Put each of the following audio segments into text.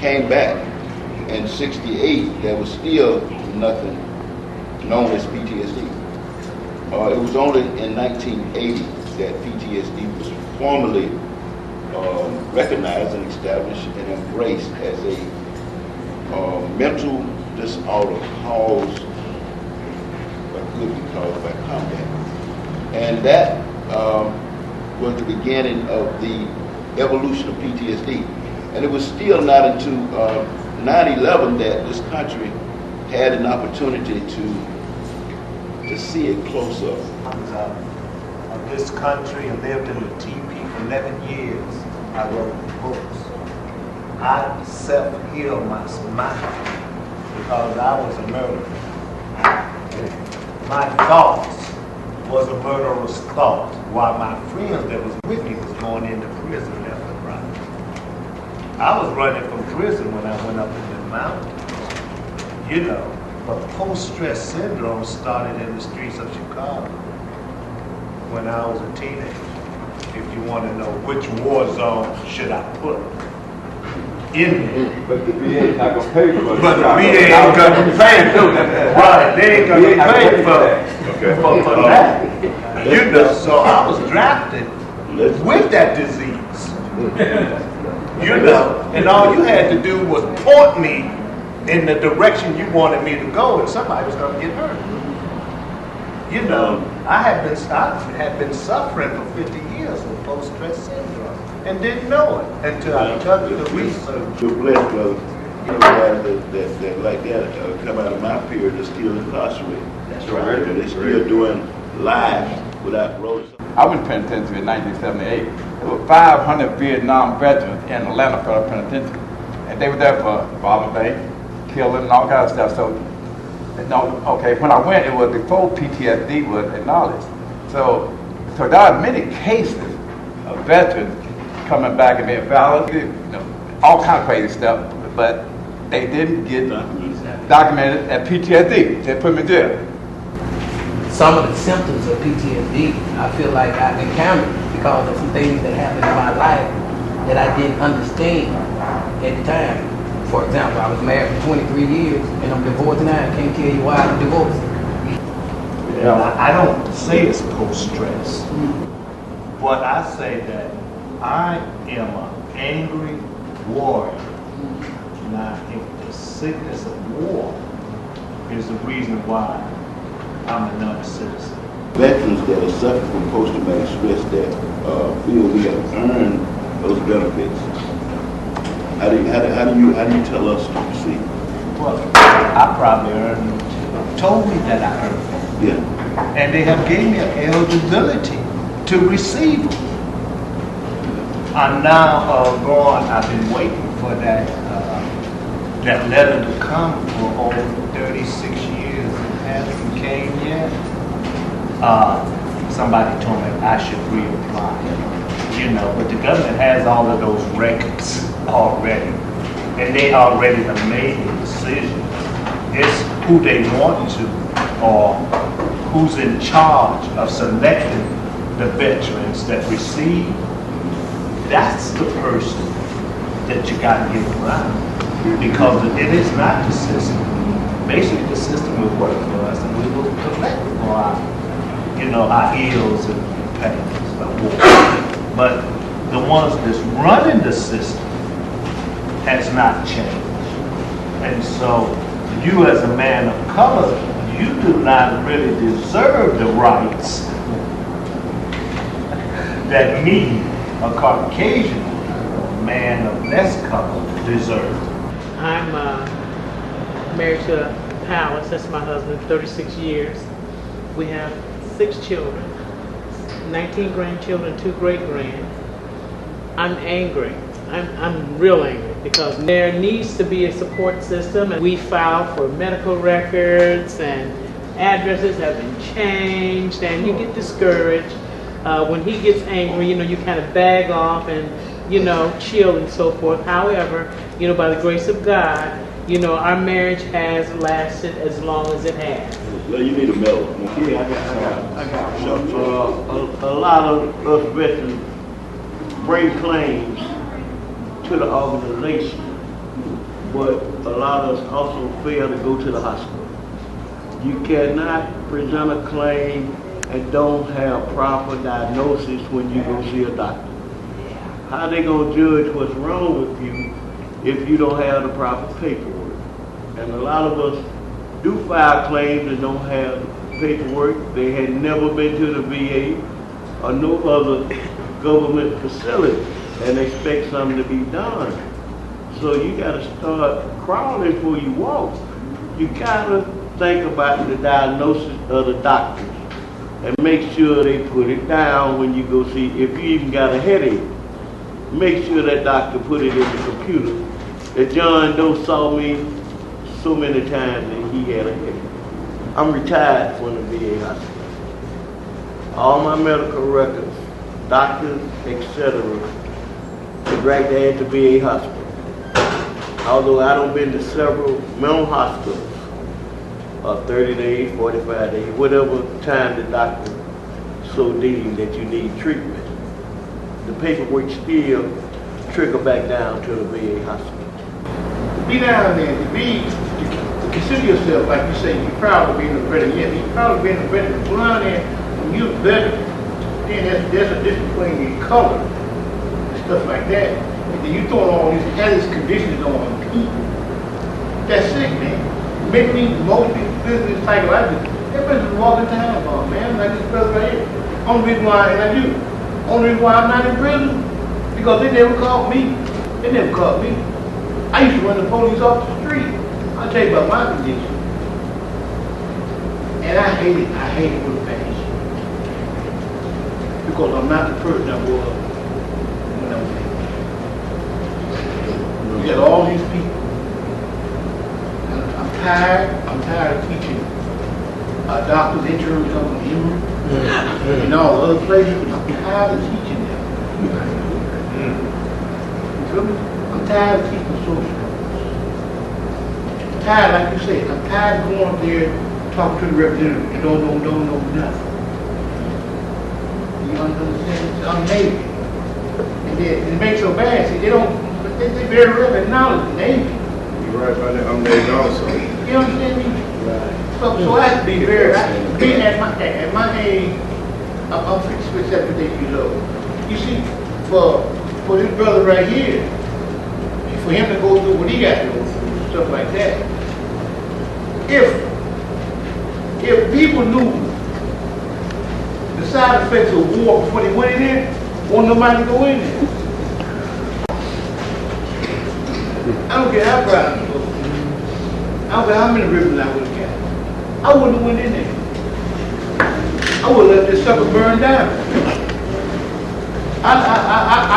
came back in '68, there was still nothing known as PTSD. It was only in 1980 that PTSD was formally recognized and established and embraced as a mental disorder caused, what could be caused by combat. And that was the beginning of the evolution of PTSD. And it was still not until 9/11 that this country had an opportunity to see it close up. I was of this country and lived in the TP for 11 years. I wrote books. I self-healed my mind because I was a murderer. My thoughts was a murderous thought, while my friends that was with me was going into prison left and right. I was running from prison when I went up in the mountains, you know. But post-stress syndrome started in the streets of Chicago when I was a teenager. If you want to know which war zone should I put in there. But the VA is not going to pay for it. But the VA ain't going to pay for it. Right, they ain't going to pay for that. You know, so I was drafted with that disease. You know, and all you had to do was point me in the direction you wanted me to go, and somebody was going to get hurt. You know, I had been suffering for 50 years with post-stress syndrome and didn't know it until I took the research. You're blessed, brother. You know, guys that like that come out of my period are still incarcerated. That's right. They're still doing lives without roads. I went to penitentiary in 1978. There were 500 Vietnam veterans in Atlanta Federal Penitentiary, and they were there for Father's Day, killing and all kinds of stuff. So, okay, when I went, it was before PTSD was acknowledged. So there are many cases of veterans coming back and being valid, you know, all kinds of crazy stuff, but they didn't get documented at PTSD. They put them in jail. Some of the symptoms of PTSD, I feel like I encountered because of some things that happened in my life that I didn't understand at the time. For example, I was married for 23 years and I'm divorced now. I can't tell you why I'm divorced. Yeah, I don't say it's post-stress, but I say that I am an angry warrior. Now, if the sickness of war is the reason why I'm a non-citizen. Veterans that are suffering from post-traumatic stress that feel we have earned those benefits. How do you tell us to proceed? Well, I probably earned them, told me that I earned them. Yeah. And they have gave me an eligibility to receive them. I'm now I've been waiting for that letter to come for over 36 years. It hasn't came yet. Somebody told me I should reapply. You know, but the government has all of those records already. And they already have made the decision. It's who they want to or who's in charge of selecting the veterans that receive. That's the person that you got to get around. Because it is not the system. Basically, the system will work for us and we will collect for our ills and pains of war. But the ones that's running the system has not changed. And so you as a man of color, you do not really deserve the rights that me, a Caucasian man of less color, deserve. I'm married to Palace, that's my husband, 36 years. We have 6 children, 19 grandchildren, 2 great-grand. I'm angry. I'm real angry because there needs to be a support system, and we file for medical records and addresses have been changed, and you get discouraged. When he gets angry, you kind of bag off and, chill and so forth. However, by the grace of God, our marriage has lasted as long as it has. Well, you need a medal. Okay, I got a lot of us veterans bring claims to the organization but a lot of us also fail to go to the hospital. You cannot present a claim and don't have proper diagnosis when you go see a doctor. How they gonna judge what's wrong with you if you don't have the proper paperwork? And a lot of us do file claims and don't have paperwork. They had never been to the VA or no other government facility and expect something to be done. So you gotta start crawling before you walk. You gotta think about the diagnosis of the doctors and make sure they put it down when you go see, if you even got a headache, make sure that doctor put it in the computer. That John Doe saw me so many times that he had a headache. I'm retired from the VA hospital. All my medical records, doctors, etc., is right there at the VA hospital. Although I done been to several mental hospitals, 30 days, 45 days, whatever time the doctor so deem that you need treatment. The paperwork still trickle back down to the VA hospital. Be down there, to consider yourself, like you say, you're proud of being a veteran. Yes, you're proud of being a veteran. Go down there, when you're a veteran, then there's a difference between your color and stuff like that. And then you throwing all these hellish conditions on people. That's sick, man. Mentally, emotionally, physically, psychologically. That person's walking town about, man, like this brother right here. Only reason why, and I do. Only reason why I'm not in prison, because they never called me. They never called me. I used to run the police off the street. I'll tell you about my condition. And I hate it with a passion. Because I'm not the person I was when I was 18. You got all these people. And I'm tired of teaching doctors, interns, and all other places. I'm tired of teaching them. You feel me? I'm tired of teaching social workers. I'm tired, like you said, I'm tired of going up there talking to the representative and don't know nothing. You understand? I'm Navy. And then it makes so bad. See, they very rarely acknowledge the Navy. You're right about that. I'm Navy also. You understand me? Right. So I have to be very, being at my age, I'm 57 years old. You see, for this brother right here, for him to go through what he got to go through, stuff like that. If people knew the side effects of war before they went in there, won't nobody go in there. I don't care how proud I'm supposed to be. I don't care how many rivers I would have got. I wouldn't have went in there. I would have let this sucker burn down. I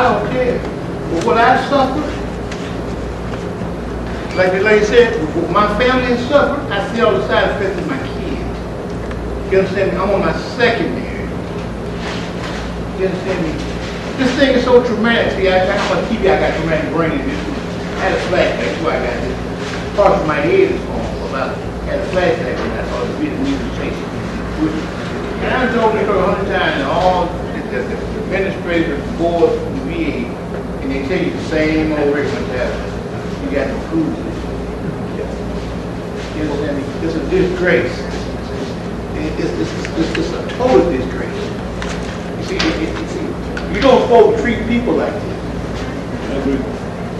don't care. But what I suffered, like the lady said, my family has suffered. I see all the side effects of my kids. You understand me? I'm on my second marriage. You understand me? This thing is so traumatic. See, I'm on TV, I got traumatic brain injury. I had a flashback, that's why I got this. Part of my head is gone. I had a flashback when I saw the Vietnamese chasing. And I told her 100 times, and all the administrators, boards, and the VA, and they tell you the same old mentality. You got to prove it. You understand me? It's a disgrace. It's a total disgrace. You see, you don't supposed to treat people like this.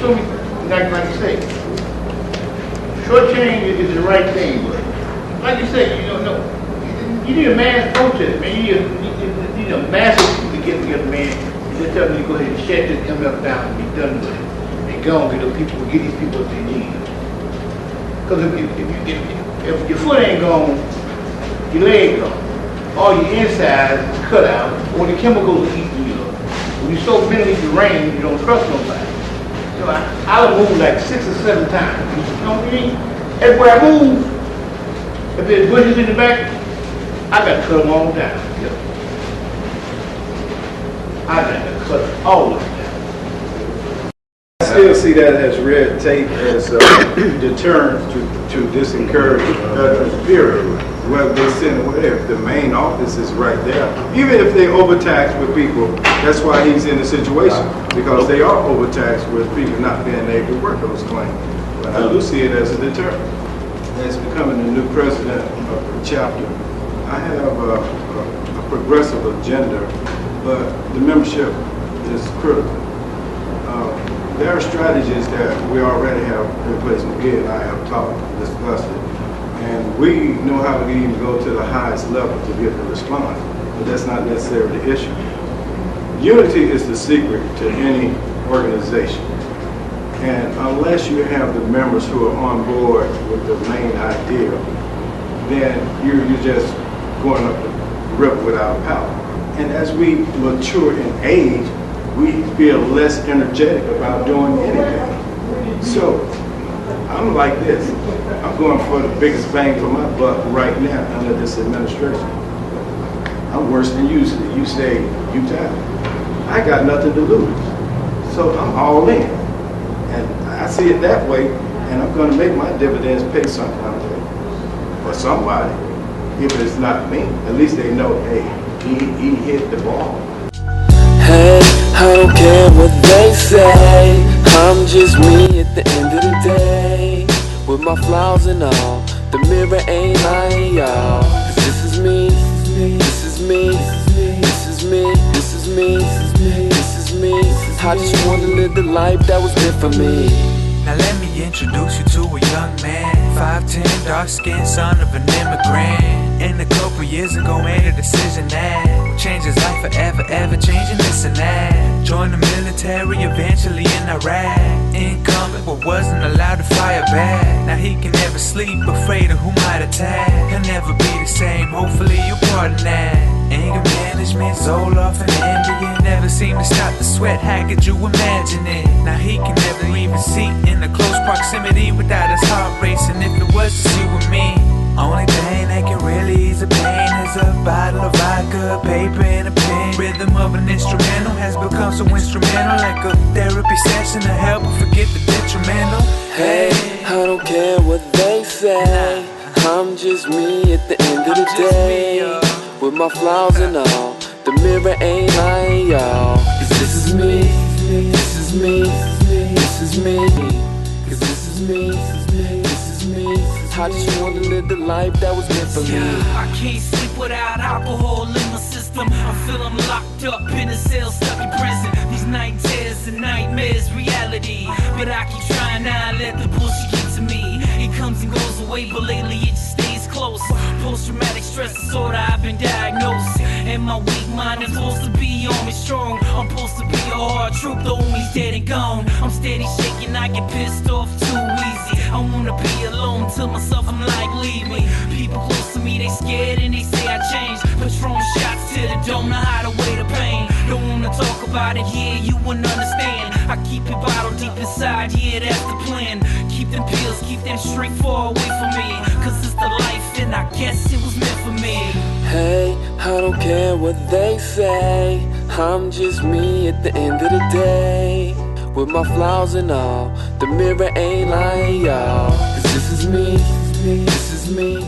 So, like you say, short change is the right thing, but like you say, you you need a mass protest, man. You need a massive people to get together, man. And just tell them to go ahead and shut this MF down and be done with it. And go and get these people what they need. Because if your foot ain't gone, your leg gone. All your insides is cut out, or the chemicals are eating you up. When you're so mentally deranged, you don't trust nobody. So I would move like 6 or 7 times. You know what I mean? Everywhere I move, if there's bushes in the back, I got to cut them all down. Yep. I got to cut all of them down. I still see that as red tape, as a deterrent to disencourage veterans, period. Whether they send, if the main office is right there, even if they overtax with people, that's why he's in the situation, because they are overtaxed with people not being able to work those claims. But I do see it as a deterrent. As becoming the new president of the chapter, I have a progressive agenda, but the membership is critical. There are strategies that we already have in place. McGee and I have talked, discussed it, and we know how to even go to the highest level to get the response, but that's not necessarily the issue. Unity is the secret to any organization, and unless you have the members who are on board with the main idea, then you're just going up the river without power. And as we mature in age, we feel less energetic about doing anything. So, I'm like this. I'm going for the biggest bang for my buck right now under this administration. I'm worse than you. You say you tired. I got nothing to lose. So I'm all in. And I see it that way, and I'm going to make my dividends pay some kind of way. For somebody, if it's not me, at least they know, hey, he hit the ball. Hey, I don't care what they say, I'm just me at the end of the day. With my flaws and all, the mirror ain't lying, y'all. 'Cause this is me, this is me, this is me, this is me, this is me. I just wanna live the life that was meant for me. Now let me introduce you to a young man, 5'10", dark-skinned son of an immigrant. And a couple years ago made a decision that would change his life forever, ever changing this and that. Joined the military eventually in Iraq. Incumbent but wasn't allowed to fire back. Now he can never sleep, afraid of who might attack. He'll never be the same, hopefully you'll pardon that. Anger management, Zoloft and Ambien never seem to stop the sweat, how could you imagine it? Now he can never even see in a close proximity without his heart racing. If it was just you and me, only thing that can really ease the pain is a bottle of vodka, paper and a pen. Rhythm of an instrumental has become so instrumental, like a therapy session to help forget the detrimental. Hey, I don't care what they say, I'm just me at the end of the day. With my flaws and all, the mirror ain't lying, y'all. 'Cause this is me, this is me, this is me. 'Cause this is me, this is me. I just wanna live the life that was meant for me. I can't sleep without alcohol in my system. I feel I'm locked up in a cell, stuck in prison. These night terrors and nightmares, reality. But I keep trying not to let the bullshit get to me. It comes and goes away, but lately it just stays close. Post-traumatic stress disorder, I've been diagnosed. And my weak mind is supposed to be on me strong. I'm supposed to be a hard truth, the homie's dead and gone. I'm steady shaking, I get pissed off too easy. I wanna be alone, tell myself I'm like, leave me. People close to me, they scared and they say I changed. Patron shots to the dome, know how to weigh the pain. Don't wanna talk about it, yeah, you wouldn't understand. I keep it bottled deep inside, yeah, that's the plan. Keep them pills, keep them straight far away from me. 'Cause it's the life and I guess it was meant for me. Hey, I don't care what they say, I'm just me at the end of the day. With my flaws and all, the mirror ain't lying, y'all. 'Cause this is me, this is me.